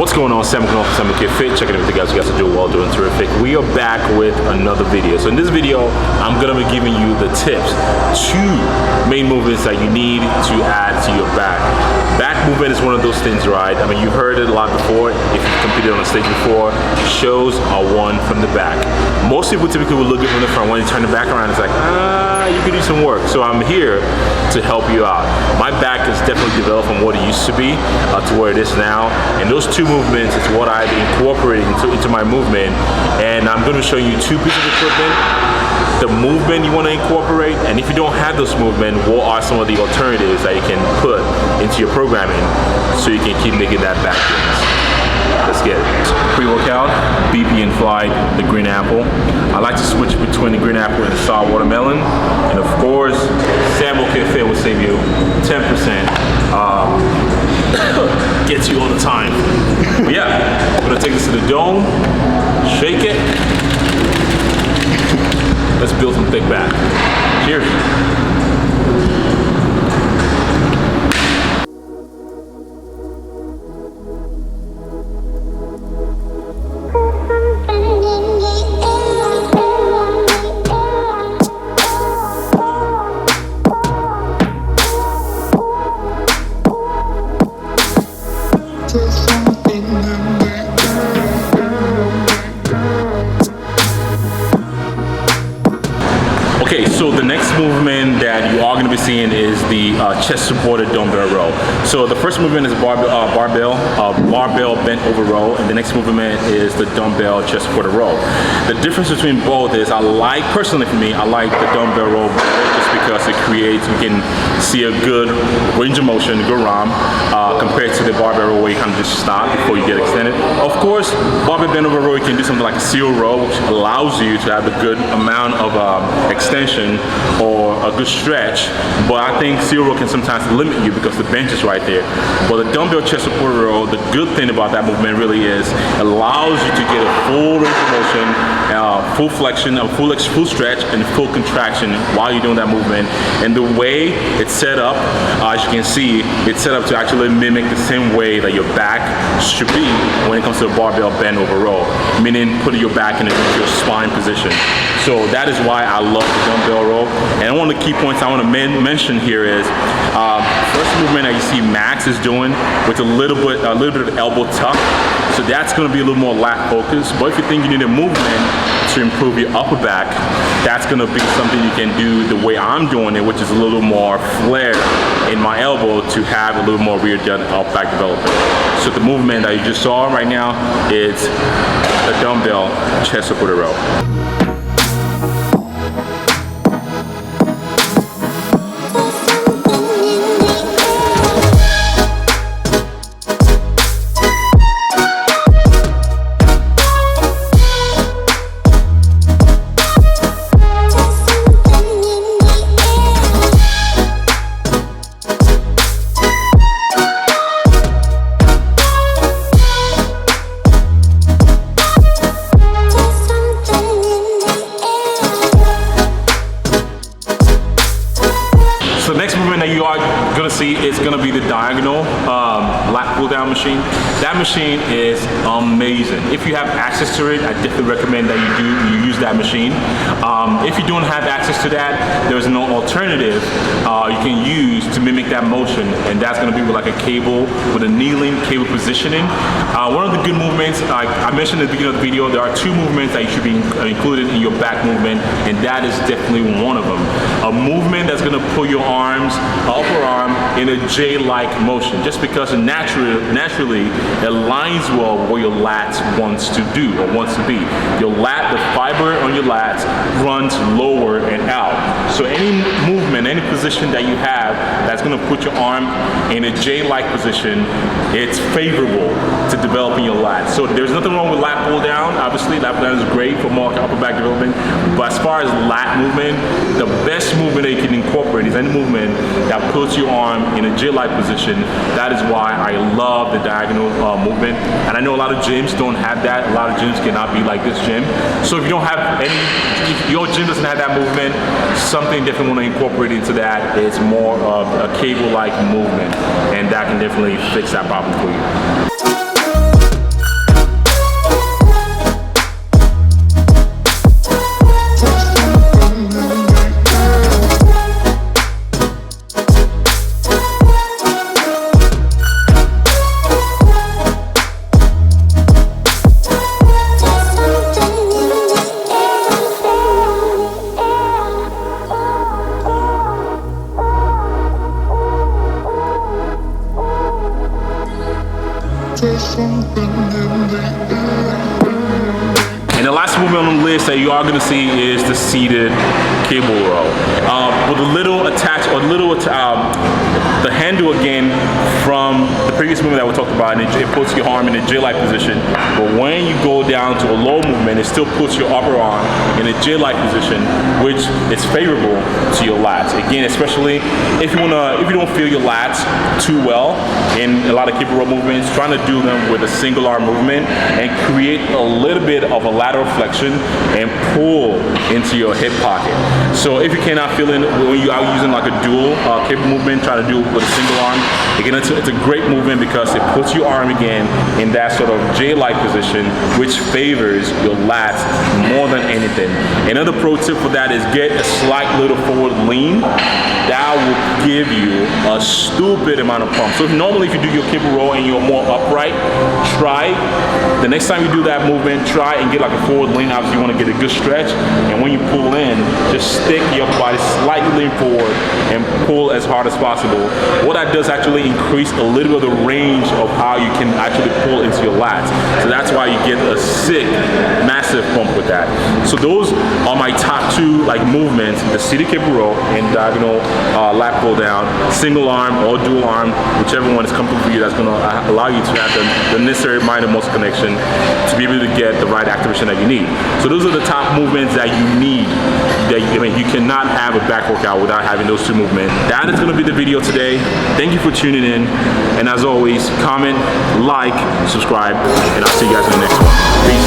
What's going on? SAMOKFIT, checking in with you guys. You guys are doing well, doing terrific. We are back with another video. So in this video, I'm gonna be giving you the tips, 2 main movements that you need to add to your back. Back movement is one of those things, right? I mean, you heard it a lot before. If you've competed on a stage before, shows are won from the back. Most people typically will look at it from the front. When you turn the back around, it's like, you could do some work. So I'm here to help you out. My back is definitely developed from what it used to be to where it is now. And those 2 movements is what I've incorporated into my movement. And I'm going to show you 2 pieces of equipment, the movement you want to incorporate, and if you don't have those movement, what are some of the alternatives that you can put into your programming so you can keep making that back gains. Let's get it. Pre-workout, BP and Flight, the green apple. I like to switch between the green apple and the sour watermelon. And of course, SAMOKFIT will save you 10%. Gets you all the time. But yeah, I'm gonna take this to the dome, shake it. Let's build some thick back. Cheers. Okay, so the next movement that you are going to be seeing is the chest supported dumbbell row. So the first movement is barbell bent over row, and the next movement is the dumbbell chest supported row. The difference between both is personally for me, I like the dumbbell row just because it creates, you can see a good range of motion, good ROM, compared to the barbell row where you kind of just stop before you get extended. Of course, barbell bent over row, you can do something like a seal row, which allows you to have a good amount of extension or a good stretch, but I think seal row can sometimes limit you because the bench is right there. But the dumbbell chest support row, the good thing about that movement really is it allows you to get a full range of motion, full flexion, full stretch, and full contraction while you're doing that movement. And the way it's set up, as you can see, it's set up to actually mimic the same way that your back should be when it comes to a barbell bend over row, meaning putting your back in your spine position. So that is why I love the dumbbell row. And one of the key points I want to mention here is first movement that you see Max is doing with a little bit of elbow tuck. So that's going to be a little more lat focused. But if you think you need a movement to improve your upper back, that's going to be something you can do the way I'm doing it, which is a little more flare in my elbow to have a little more rear back development. So the movement that you just saw right now is a dumbbell chest supported row. You are going to see it's going to be the diagonal lat pull down machine. That machine is amazing. If you have access to it, I definitely recommend that you use that machine. If you don't have access to that, there's no alternative you can use to mimic that motion, and that's going to be with like a cable, with a kneeling cable positioning. One of the good movements, I mentioned at the beginning of the video, there are 2 movements that you should be included in your back movement, and that is definitely one of them. A movement that's going to pull your arms, upper arm, in a J-like motion, just because it naturally aligns well with what your lats wants to do or wants to be. Your lat, the fiber on your lats runs lower and out. So any movement, any position that you have that's going to put your arm in a J-like position, it's favorable to developing your lats. So there's nothing wrong with lat pull down. Obviously, lat pull down is great for more upper back development. But as far as lat movement, the best movement that you can incorporate is any movement that puts your arm in a J-like position. That is why I love the diagonal movement. And I know a lot of gyms don't have that. A lot of gyms cannot be like this gym. So if you don't have any, if your gym doesn't have that movement, something definitely want to incorporate into that is more of a cable-like movement. And that can definitely fix that problem for you. And the last movement on the list that you are going to see is the seated cable row. With a little attach, or the handle again from the previous movement that we talked about, and it puts your arm in a J-like position. But when you go down to a low movement, it still puts your upper arm in a J-like position, which is favorable to your lats. Again, especially if you don't feel your lats too well in a lot of cable row movements, trying to do them with a single arm movement and create a little bit of a lateral flexion and pull into your hip pocket. So if you cannot feel it when you are using like a dual cable movement, try to do it with a single arm. Again, it's a great movement because it puts your arm again in that sort of J-like position, which favors your lats more than anything. Another pro tip for that is get a slight little forward lean. That will give you a stupid amount of pump. So normally if you do your cable row and you're more upright, try the next time you do that movement, try and get like a forward lean. Obviously you want to get a good stretch, and when you pull in, just stick your body slightly lean forward and pull as hard as possible. What that does actually increase a little bit of the range of how you can actually pull into your lats. So that's why you get a sick, massive pump with that. So those are my top two movements: the seated cable row and diagonal lat pull down, single arm or dual arm, whichever one is comfortable for you. That's going to allow you to have the necessary mind and muscle connection to be able to get the right activation that you need. So those are the top movements that you need. You cannot have a back workout without having those two movements. That is going to be the video today. Thank you for tuning in, and as always, comment, like, subscribe, and I'll see you guys in the next one. Peace.